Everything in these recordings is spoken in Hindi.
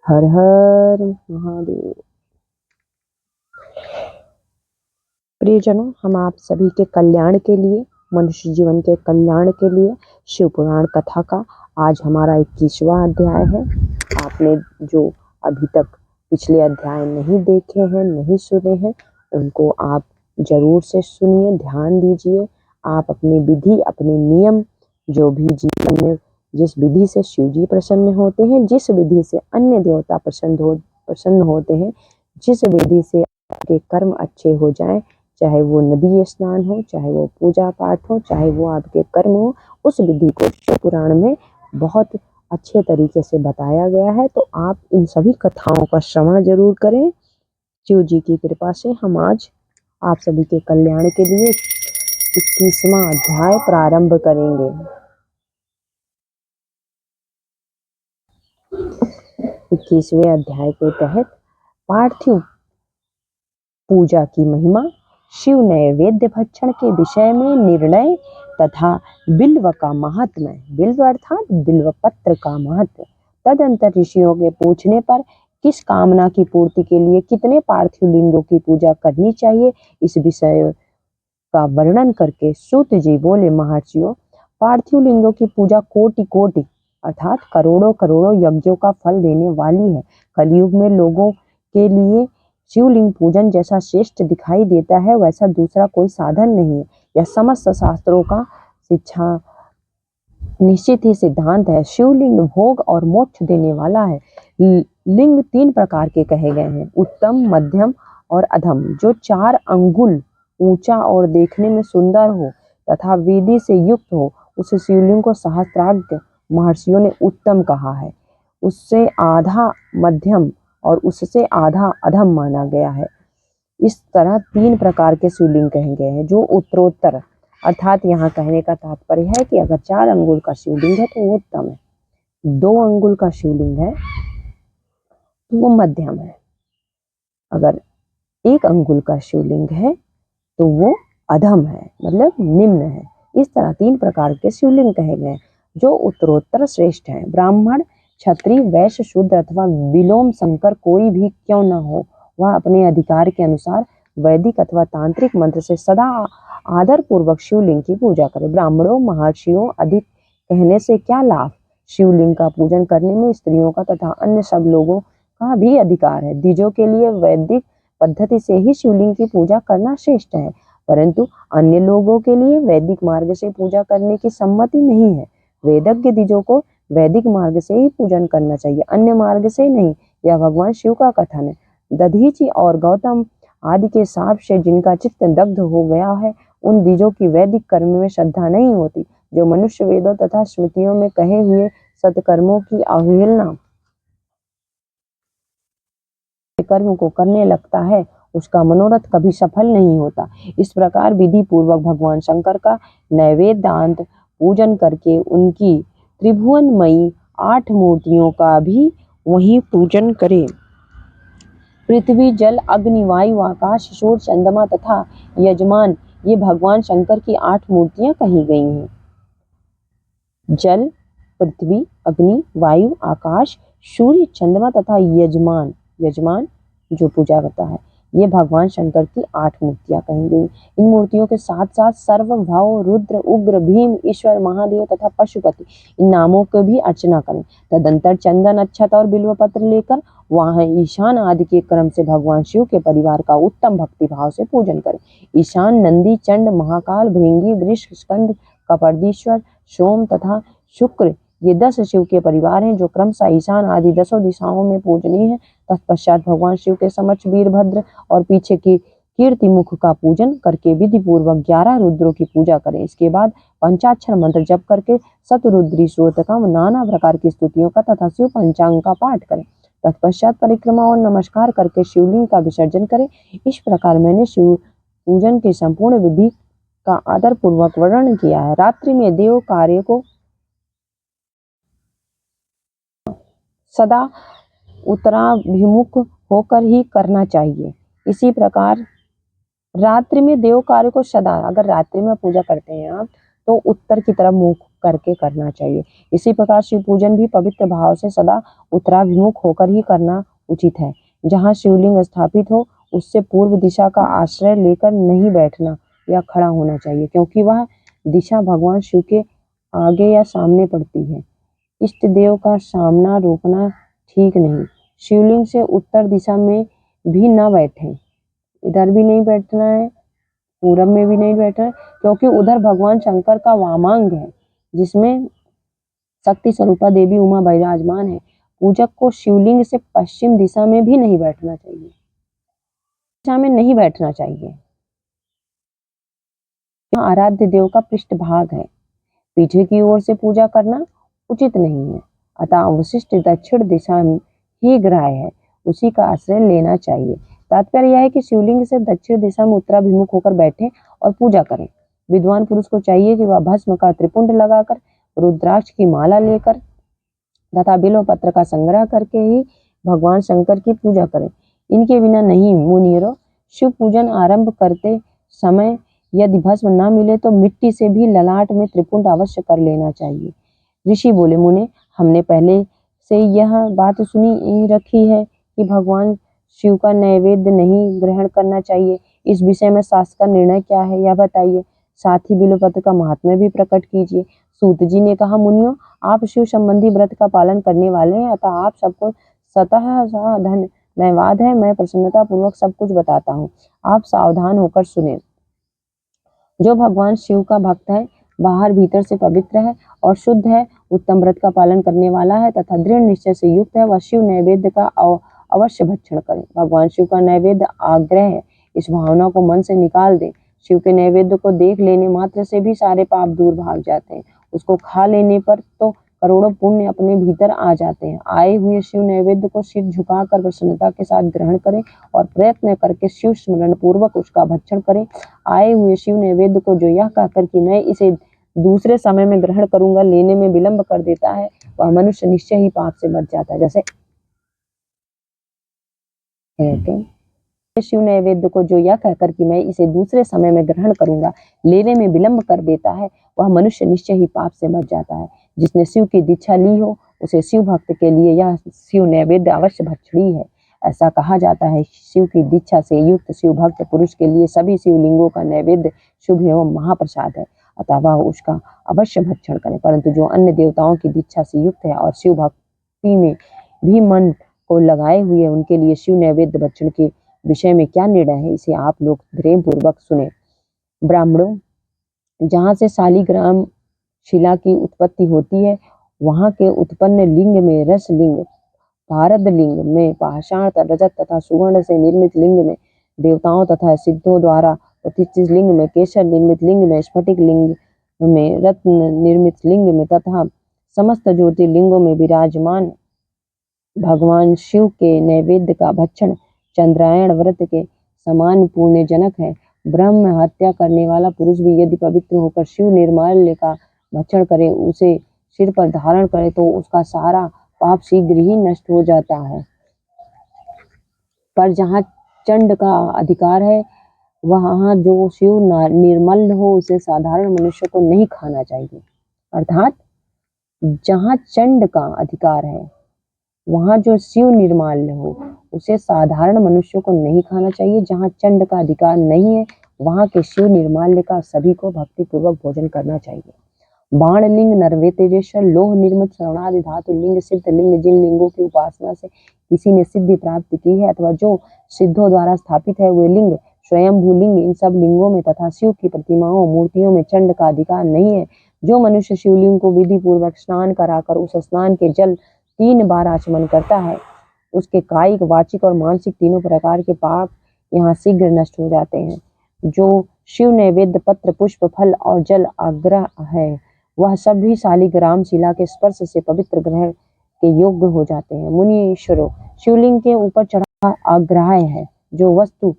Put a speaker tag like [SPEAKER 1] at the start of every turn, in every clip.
[SPEAKER 1] हर हर महादेव। प्रियजनों, हम आप सभी के कल्याण के लिए, मनुष्य जीवन के कल्याण के लिए शिव पुराण कथा का आज हमारा 21वां अध्याय है। आपने जो अभी तक पिछले अध्याय नहीं देखे हैं, नहीं सुने हैं, उनको आप जरूर से सुनिए, ध्यान दीजिए। आप अपनी विधि, अपने नियम, जो भी जीवन में जिस विधि से शिव जी प्रसन्न होते हैं, जिस विधि से अन्य देवता प्रसन्न होते हैं, जिस विधि से आपके कर्म अच्छे हो जाएं, चाहे वो नदी स्नान हो, चाहे वो पूजा पाठ हो, चाहे वो आपके कर्म हो, उस विधि को शिव पुराण में बहुत अच्छे तरीके से बताया गया है। तो आप इन सभी कथाओं का श्रवण जरूर करें। शिव जी की कृपा से हम आज आप सभी के कल्याण के लिए 21वां अध्याय प्रारंभ करेंगे। 21वें अध्याय के तहत पार्थिव पूजा की महिमा, शिव नैवेद्य भक्षण के विषय में निर्णय तथा बिल्व का महात्म्य, बिल्व अर्थात बिल्व पत्र का महत्व, तदंतर ऋषियों के पूछने पर किस कामना की पूर्ति के लिए कितने पार्थिव लिंगों की पूजा करनी चाहिए, इस विषय का वर्णन करके सूत जी बोले, महर्षियों, पार्थिव लिंगों की पूजा कोटि कोटि अर्थात करोड़ों करोड़ों यज्ञों का फल देने वाली है। कलयुग में लोगों के लिए शिवलिंग पूजन जैसा श्रेष्ठ दिखाई देता है, वैसा दूसरा कोई साधन नहीं है। यह समस्त शास्त्रों का शिक्षा निश्चित ही सिद्धांत है। शिवलिंग भोग और मोक्ष देने वाला है। लिंग 3 प्रकार के कहे गए हैं, उत्तम, मध्यम और अधम। जो 4 अंगुल ऊंचा और देखने में सुंदर हो तथा विधि से युक्त हो, उस शिवलिंग को सहस्त्रार्क महर्षियों ने उत्तम कहा है। उससे आधा मध्यम और उससे आधा अधम माना गया है। इस तरह 3 प्रकार के शिवलिंग कहे गए हैं, जो उत्तरोत्तर अर्थात यहाँ कहने का तात्पर्य है कि अगर 4 अंगुल का शिवलिंग है तो वो उत्तम है, 2 अंगुल का शिवलिंग है तो वो मध्यम है, अगर 1 अंगुल का शिवलिंग है तो वो अधम है, मतलब निम्न है। इस तरह 3 प्रकार के शिवलिंग कहे गए जो उत्तरोत्तर श्रेष्ठ हैं। ब्राह्मण, क्षत्रिय, वैश्य, शूद्र अथवा विलोम शंकर कोई भी क्यों न हो, वह अपने अधिकार के अनुसार वैदिक अथवा तांत्रिक मंत्र से सदा आदर पूर्वक शिवलिंग की पूजा करे। ब्राह्मणों, महर्षियों, अधिक कहने से क्या लाभ? शिवलिंग का पूजन करने में स्त्रियों का तथा अन्य सब लोगों का भी अधिकार है। द्विजों के लिए वैदिक पद्धति से ही शिवलिंग की पूजा करना श्रेष्ठ है, परंतु अन्य लोगों के लिए वैदिक मार्ग से पूजा करने की सम्मति नहीं है। वेदज्ञ द्विजों को वैदिक मार्ग से ही पूजन करना चाहिए, अन्य मार्ग से नहीं। यह भगवान शिव का कथन है। दधीचि और गौतम आदि के शाप से जिनका चित्त दग्ध हो गया है, उन द्विजों की वैदिक कर्म में श्रद्धा नहीं होती। जो मनुष्य वेदों तथा स्मृतियों में कहे हुए सत्कर्मों की अवहेलना कर्म को करने लगता है, उसका मनोरथ कभी सफल नहीं होता। इस प्रकार विधि पूर्वक भगवान शंकर का नैवेद्यांत पूजन करके उनकी त्रिभुवनमयी 8 मूर्तियों का भी वहीं पूजन करें। पृथ्वी, जल, अग्नि, वायु, आकाश, सूर्य, चंद्रमा तथा यजमान, ये भगवान शंकर की 8 मूर्तियां कही गई हैं। जल, पृथ्वी, अग्नि, वायु, आकाश, सूर्य, चंद्रमा तथा यजमान, यजमान जो पूजा करता है, ये भगवान शंकर की 8 मूर्तियां कही गई। इन मूर्तियों के साथ साथ सर्व, भव, रुद्र, उग्र, भीम, ईश्वर, महादेव तथा पशुपति, इन नामों को भी अर्चना करें। तदंतर चंदन, अक्षत और बिल्व पत्र लेकर वहां ईशान आदि के क्रम से भगवान शिव के परिवार का उत्तम भक्ति भाव से पूजन करें। ईशान, नंदी, चंड, महाकाल, भृंगी, वृष, स्कंद, कपर्दीश्वर, सोम तथा शुक्र, ये 10 शिव के परिवार हैं, जो क्रमशः ईशान आदि 10 दिशाओं में पूजनीय है। तत्पश्चात भगवान शिव के समक्ष वीरभद्र और पीछे की कीर्ति मुख का पूजन करके विधि पूर्वक 11 रुद्रों की पूजा करें। इसके बाद पंचाक्षर मंत्र जप करके शतरुद्री सूक्त का नाना प्रकार की स्तुतियों का तथा शिव पंचांग का पाठ करें। तत्पश्चात परिक्रमा और नमस्कार करके शिवलिंग का विसर्जन करें। इस प्रकार मैंने शिव पूजन की संपूर्ण विधि का आदर पूर्वक वर्णन किया है। रात्रि में देव कार्य को सदा उत्तराभिमुख होकर ही करना चाहिए। इसी प्रकार रात्रि में देव कार्य को सदा, अगर रात्रि में पूजा करते हैं आप, तो उत्तर की तरफ मुख करके करना चाहिए। इसी प्रकार शिव पूजन भी पवित्र भाव से सदा उत्तराभिमुख होकर ही करना उचित है। जहाँ शिवलिंग स्थापित हो उससे पूर्व दिशा का आश्रय लेकर नहीं बैठना या खड़ा होना चाहिए, क्योंकि वह दिशा भगवान शिव के आगे या सामने पड़ती है। इष्ट देव का सामना रोकना ठीक नहीं। शिवलिंग से उत्तर दिशा में भी न बैठें, इधर भी नहीं बैठना है, पूरब में भी नहीं बैठना है, क्योंकि उधर भगवान शंकर का वामांग है जिसमें शक्ति स्वरूपा देवी उमा विराजमान है। पूजक को शिवलिंग से पश्चिम दिशा में भी नहीं बैठना चाहिए, दिशा में नहीं बैठना चाहिए। यहाँ आराध्य देव का पृष्ठभाग है, पीछे की ओर से पूजा करना उचित नहीं है। अतः अवशिष्ट दक्षिण दिशा ही ग्राह्य है, उसी का आश्रय लेना चाहिए। तात्पर्य यह है कि शिवलिंग से दक्षिण दिशा में उत्तराभिमुख होकर बैठे और पूजा करें। विद्वान पुरुष को चाहिए कि वह भस्म का त्रिपुंड लगाकर, रुद्राक्ष की माला लेकर तथा बिल्व पत्र का संग्रह करके ही भगवान शंकर की पूजा करें। इनके बिना नहीं मुनियों। शिव पूजन आरंभ करते समय यदि भस्म न मिले तो मिट्टी से भी ललाट में त्रिपुंड अवश्य कर लेना चाहिए। ऋषि बोले, मुने, हमने पहले से यह बात सुनी रखी है कि भगवान शिव का नैवेद्य नहीं ग्रहण करना चाहिए। इस विषय में शास्त्र का निर्णय क्या है, यह बताइए। साथ ही बिल्वपत्र का महात्म्य भी प्रकट कीजिए। सूत जी ने कहा, मुनियों, आप शिव संबंधी व्रत का पालन करने वाले हैं, अतः आप सबको स्वतः धन्यवाद है। मैं प्रसन्नता पूर्वक सब कुछ बताता हूँ, आप सावधान होकर सुने। जो भगवान शिव का भक्त है, बाहर भीतर से पवित्र है और शुद्ध है, उत्तम व्रत का पालन करने वाला है तथा दृढ़ निश्चय से युक्त है, वह शिव नैवेद्य का अवश्य भक्षण करे। भगवान शिव का नैवेद्य आग्रह है, इस भावना को मन से निकाल दे। शिव के नैवेद्य को देख लेने मात्र से भी सारे पाप दूर भाग जाते हैं। उसको खा लेने पर तो करोड़ों पुण्य अपने भीतर आ जाते हैं। आए हुए शिव नैवेद्य को सिर झुकाकर प्रसन्नता के साथ ग्रहण करें और प्रयत्न करके शिव स्मरण पूर्वक उसका भक्षण करें। आए हुए शिव नैवेद्य को जो यह कहकर कि मैं इसे दूसरे समय में ग्रहण करूंगा लेने में विलंब कर देता है, वह मनुष्य निश्चय ही पाप से बच जाता है। जैसे शिव नैवेद्य को जो यह कहकर कि मैं इसे दूसरे समय में ग्रहण करूंगा लेने में विलंब कर देता है, वह मनुष्य निश्चय ही पाप से बच जाता है। जिसने शिव की दीक्षा ली हो उसे शिव भक्त के लिए यह शिव नैवेद्य अवश्य भक्षणीय है। ऐसा कहा जाता है, शिव की दीक्षा से युक्त शिव भक्त पुरुष के लिए सभी शिवलिंगों का नैवेद्य शुभ एवं महाप्रसाद है, अतः वह उसका अवश्य भक्षण करें। परंतु जो अन्य देवताओं की दीक्षा से युक्त है और शिव भक्ति में भी मन को लगाए हुए, उनके लिए शिव नैवेद्य भक्षण के विषय में क्या निर्णय है, इसे आप लोग प्रेम पूर्वक सुने। ब्राह्मणों, जहाँ से शालिग्राम शिला की उत्पत्ति होती है, वहाँ के उत्पन्न लिंग में रस लिंग, भारत लिंग में पाषाण, रजत तथा सुवर्ण से निर्मित लिंग में देवताओं तथा सिद्धों द्वारा प्रतिष्ठित लिंग में, केशर निर्मित लिंग में, स्फटिक लिंग में, रत्न निर्मित लिंग में तथा समस्त ज्योतिर्लिंगों में विराजमान भगवान शिव के नैवेद्य का भक्षण चंद्रायण व्रत के समान पुण्यजनक है। ब्रह्म हत्या करने वाला पुरुष भी यदि पवित्र होकर शिव निर्माल्य का भक्षण करे, उसे सिर पर धारण करे, तो उसका सारा पाप शीघ्र ही नष्ट हो जाता है। पर जहाँ चंड का अधिकार है, वहाँ जो शिव निर्मल हो उसे साधारण मनुष्य को नहीं खाना चाहिए। अर्थात जहाँ चंड का अधिकार है, वहाँ जो शिव निर्माल्य हो उसे साधारण मनुष्यों को नहीं खाना चाहिए। जहाँ चंड का अधिकार नहीं है, वहाँ के शिव निर्माल्य का सभी को भक्ति पूर्वक भोजन करना चाहिए। बाण लिंग, नरवे तेजेश्वर, लोह निर्मित श्रवणादि धातु लिंग, सिद्ध लिंग, जिन लिंगों की उपासना से किसी ने सिद्धि प्राप्त की है अथवा जो सिद्धों द्वारा स्थापित है, वे लिंग स्वयंभू लिंग, इन सब लिंगों में तथा शिव की प्रतिमाओं मूर्तियों में चंड का अधिकार नहीं है। जो मनुष्य शिवलिंग को विधि पूर्वक स्नान कराकर उस स्नान के जल 3 बार आचमन करता है, उसके कायिक, वाचिक और मानसिक तीनों प्रकार के पाप यहाँ शीघ्र नष्ट हो जाते हैं। जो शिव नैवेद्य पत्र, पुष्प, फल और जल आग्रह है, वह सभी शालिग्राम शिला के स्पर्श से पवित्र ग्रहण के योग्य हो जाते हैं। मुनीश्वरों, शिवलिंग के ऊपर चढ़ा आग्रह है, जो वस्तु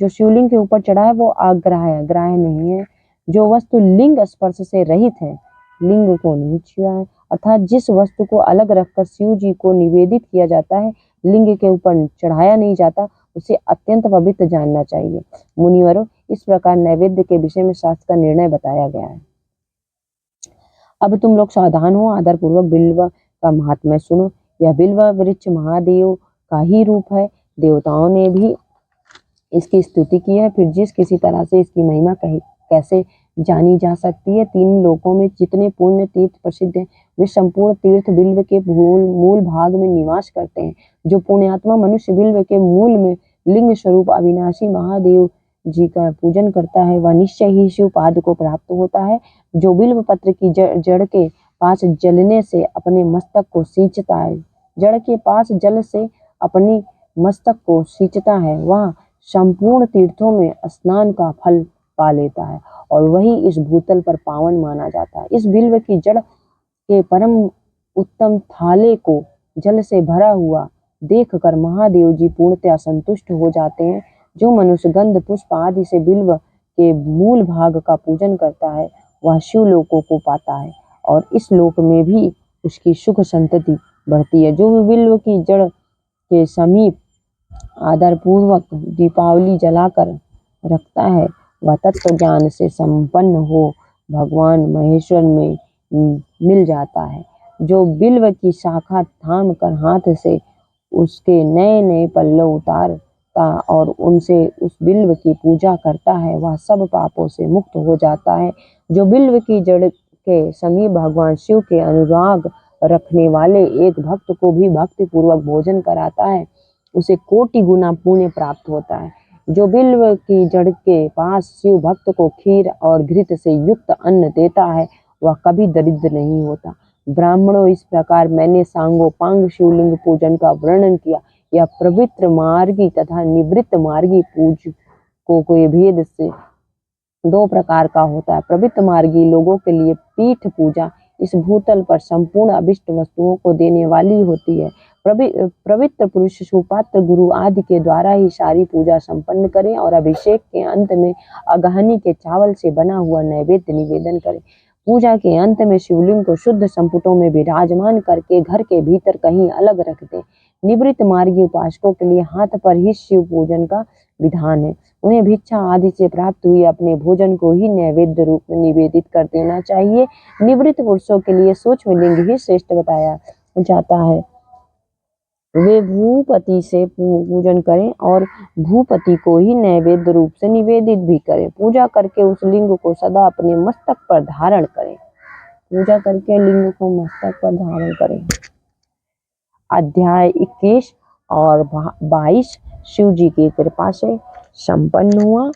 [SPEAKER 1] जो शिवलिंग के ऊपर चढ़ा है वो आग्रह है, ग्राह्य नहीं है। जो वस्तु लिंग स्पर्श से रहित है, लिंग को नहीं छुआ है, अर्थात जिस वस्तु को अलग रखकर शिव जी को निवेदित किया जाता है, लिंग के ऊपर चढ़ाया नहीं जाता, उसे अत्यंत पवित्र जानना चाहिए। मुनिवरों, इस प्रकार नैवेद्य के विषय में शास्त्र का निर्णय बताया गया है। अब तुम लोग सावधान हो, आदर पूर्वक बिल्व का महात्म्य सुनो। यह बिल्व वृक्ष महादेव का ही रूप है। देवताओं ने भी इसकी स्तुति की है। फिर जिस किसी तरह से इसकी महिमा कैसे जानी जा सकती है। तीन लोकों में जितने पुण्य तीर्थ प्रसिद्ध हैं, वे संपूर्ण तीर्थ बिल्व के मूल भाग में निवास करते हैं। जो पुण्यात्मा मनुष्य बिल्व के मूल में लिंग स्वरूप अविनाशी महादेव जी का पूजन करता है, वह निश्चय ही शिव पाद को प्राप्त होता है। जो बिल्व पत्र की जड़ के पास जलने से अपने मस्तक को सींचता है, जड़ के पास जल से अपनी मस्तक को सींचता है, वह संपूर्ण तीर्थों में स्नान का फल पा लेता है और वही इस भूतल पर पावन माना जाता है। इस बिल्व की जड़ के परम उत्तम थाले को जल से भरा हुआ देखकर महादेव जी पूर्णतया संतुष्ट हो जाते हैं। जो मनुष्य गंध पुष्प आदि से बिल्व के मूल भाग का पूजन करता है, वह शिव लोकों को पाता है और इस लोक में भी उसकी सुख संतति बढ़ती है। जो बिल्व की जड़ के समीप आदर पूर्वक दीपावली जलाकर रखता है, वह तत्व ज्ञान से संपन्न हो भगवान महेश्वर में मिल जाता है। जो बिल्व की शाखा थाम कर हाथ से उसके नए नए पल्लव उतारता और उनसे उस बिल्व की पूजा करता है, वह सब पापों से मुक्त हो जाता है। जो बिल्व की जड़ के समीप भगवान शिव के अनुराग रखने वाले एक भक्त को भी भक्ति पूर्वक भोजन कराता है, उसे कोटि गुना पुण्य प्राप्त होता है। जो बिल्व की जड़ के पास शिव भक्त को खीर और घृत से युक्त अन्न देता है, वह कभी दरिद्र नहीं होता। ब्राह्मणों, इस प्रकार मैंने सांगोपांग शिवलिंग पूजन का वर्णन किया। यह पवित्र मार्गी तथा निवृत्त मार्गी पूजकों के भेद से दो प्रकार का होता है। पवित्र मार्गी लोगों के लिए पीठ पूजा इस भूतल पर संपूर्ण अभिष्ट वस्तुओं को देने वाली होती है। पवित्र पुरुष सुपात्र गुरु आदि के द्वारा ही सारी पूजा संपन्न करें और अभिषेक के अंत में अगहनी के चावल से बना हुआ नैवेद्य निवेदन करें। पूजा के अंत में शिवलिंग को शुद्ध संपुटों में विराजमान करके घर के भीतर कहीं अलग रख दें। निवृत्त मार्गी उपासकों के लिए हाथ पर ही शिव पूजन का विधान है। उन्हें भिक्षा आदि से प्राप्त हुए अपने भोजन को ही नैवेद्य रूप में निवेदित कर देना चाहिए। निवृत्त पुरुषों के लिए सूक्ष्म लिंग ही श्रेष्ठ बताया जाता है। वे भूपति से पूजन करें और भूपति को ही नैवेद्य रूप से निवेदित भी करें। पूजा करके उस लिंग को सदा अपने मस्तक पर धारण करें। पूजा करके लिंग को मस्तक पर धारण करें। अध्याय 21 और 22 शिव जी की कृपा से संपन्न हुआ।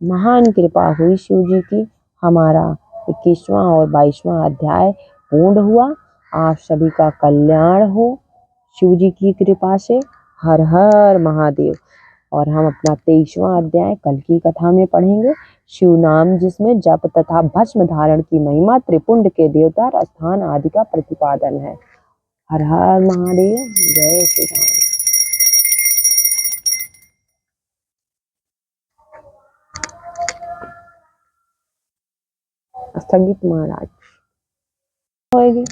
[SPEAKER 1] महान कृपा हुई शिव जी की। हमारा 21वां और 22वां अध्याय पूर्ण हुआ। आप सभी का कल्याण हो शिव जी की कृपा से। हर हर महादेव। और हम अपना 23वां अध्याय कल की कथा में पढ़ेंगे। शिव नाम जिसमें जप तथा भस्म धारण की महिमा, त्रिपुंड के देवता स्थान आदि का प्रतिपादन है। हर हर महादेव। जय श्री राम। स्थगित महाराज होएगी।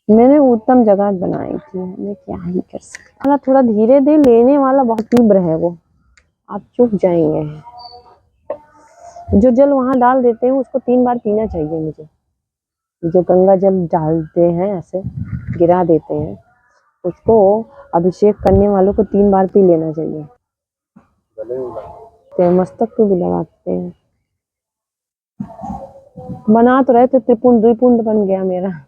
[SPEAKER 1] मैंने उत्तम जगह बनाई थी, मैं क्या ही कर सकता। थोड़ा धीरे दे, लेने वाला बहुत तीव्र है, वो आप चुप जाएंगे। जो जल वहां डाल देते हैं उसको 3 बार पीना चाहिए मुझे। जो गंगा जल डालते हैं ऐसे गिरा देते हैं, उसको अभिषेक करने वालों को 3 बार पी लेना चाहिए। तो मस्तक पे भी लगाते हैं। बना तो रहे थे, त्रिपुंड द्विपुंड बन गया मेरा।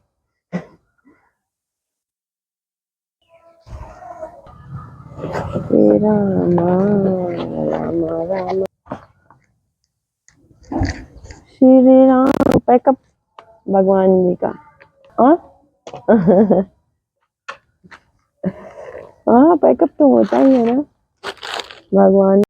[SPEAKER 1] राम राम राम श्री राम। पैकअप भगवान जी का। हाँ पैकअप तो होता ही है ना भगवान।